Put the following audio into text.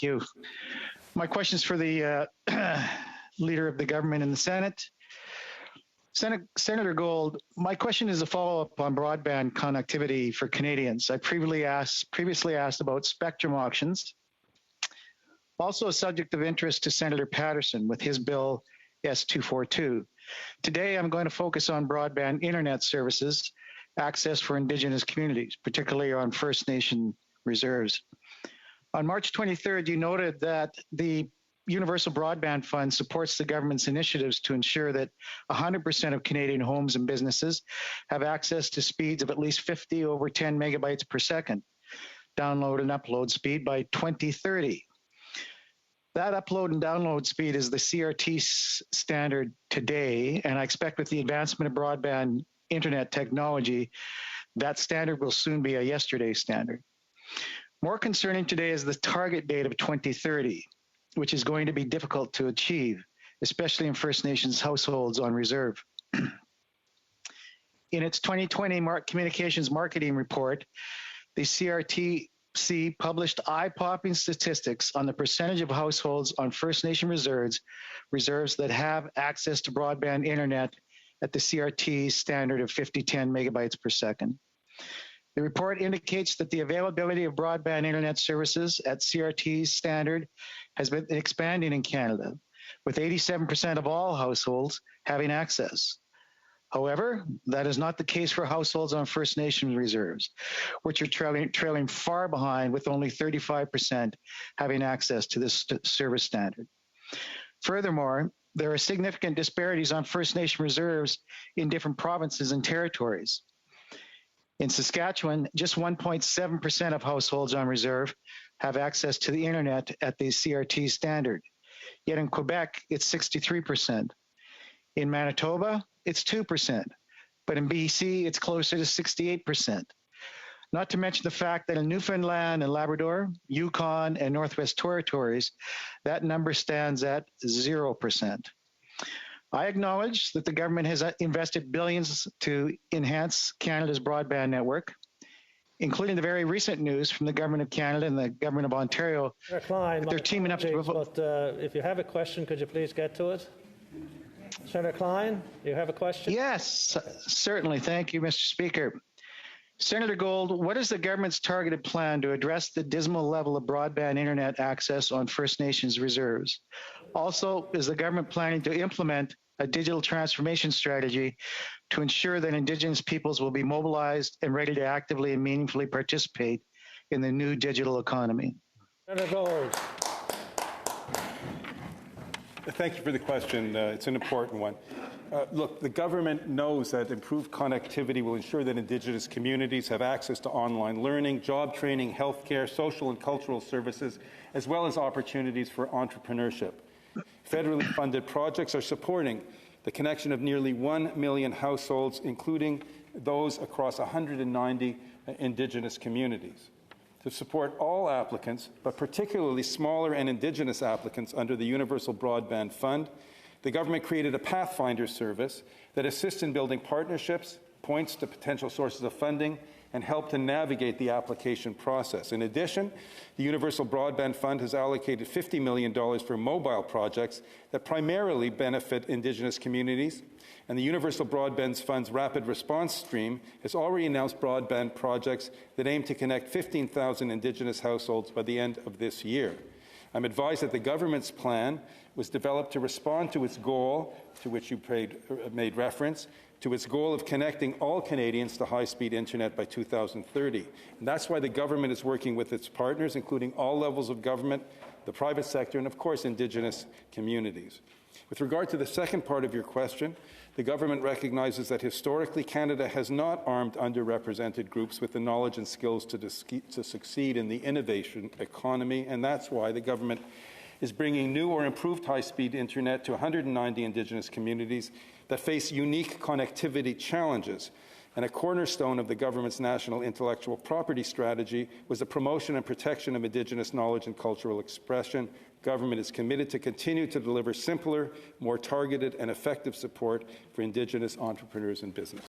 you. My question is for the Leader of the Government in the Senate. Senator Gold, my question is a follow-up on broadband connectivity for Canadians. I previously asked about spectrum auctions, also a subject of interest to Senator Patterson with his bill S242. Today, I'm going to focus on broadband internet services, access for Indigenous communities, particularly on First Nation reserves. On March 23rd, you noted that the Universal Broadband Fund supports the government's initiatives to ensure that 100% of Canadian homes and businesses have access to speeds of at least 50 over 10 megabytes per second, download and upload speed by 2030. That upload and download speed is the CRT standard today, and I expect with the advancement of broadband internet technology, that standard will soon be a yesterday standard. More concerning today is the target date of 2030, which is going to be difficult to achieve, especially in First Nations households on reserve. In its 2020 Communications Marketing Report, the CRTC published eye-popping statistics on the percentage of households on First Nation reserves that have access to broadband internet at the CRT standard of 50-10 megabytes per second. The report indicates that the availability of broadband internet services at CRT's standard has been expanding in Canada, with 87% of all households having access. However, that is not the case for households on First Nation reserves, which are trailing far behind, with only 35% having access to this service standard. Furthermore, there are significant disparities on First Nation reserves in different provinces and territories. In Saskatchewan, just 1.7% of households on reserve have access to the internet at the CRT standard. Yet in Quebec, it's 63%. In Manitoba, it's 2%. But in BC, it's closer to 68%. Not to mention the fact that in Newfoundland and Labrador, Yukon, and Northwest Territories, that number stands at 0%. I acknowledge that the government has invested billions to enhance Canada's broadband network, including the very recent news from the Government of Canada and the Government of Ontario. Senator Klyne, they're teaming up to... But if you have a question, could you please get to it? Senator Klyne, do you have a question? Yes, certainly. Thank you, Mr. Speaker. Senator Gold, what is the government's targeted plan to address the dismal level of broadband internet access on First Nations reserves? Also, is the government planning to implement a digital transformation strategy to ensure that Indigenous peoples will be mobilized and ready to actively and meaningfully participate in the new digital economy? Senator Gold. Thank you for the question. It's an important one. Look, the government knows that improved connectivity will ensure that Indigenous communities have access to online learning, job training, healthcare, social and cultural services, as well as opportunities for entrepreneurship. Federally funded projects are supporting the connection of nearly 1 million households, including those across 190 Indigenous communities. To support all applicants, but particularly smaller and Indigenous applicants under the Universal Broadband Fund, the government created a Pathfinder service that assists in building partnerships, points to potential sources of funding, and help to navigate the application process. In addition, the Universal Broadband Fund has allocated $50 million for mobile projects that primarily benefit Indigenous communities, and the Universal Broadband Fund's Rapid Response Stream has already announced broadband projects that aim to connect 15,000 Indigenous households by the end of this year. I'm advised that the government's plan was developed to respond to its goal, to which you made reference, to its goal of connecting all Canadians to high-speed internet by 2030. And that's why the government is working with its partners, including all levels of government, the private sector, and of course Indigenous communities. With regard to the second part of your question, the government recognizes that historically Canada has not armed underrepresented groups with the knowledge and skills to succeed in the innovation economy, and that's why the government is bringing new or improved high-speed internet to 190 Indigenous communities that face unique connectivity challenges. And a cornerstone of the government's national intellectual property strategy was the promotion and protection of Indigenous knowledge and cultural expression. Government is committed to continue to deliver simpler, more targeted and effective support for Indigenous entrepreneurs and business.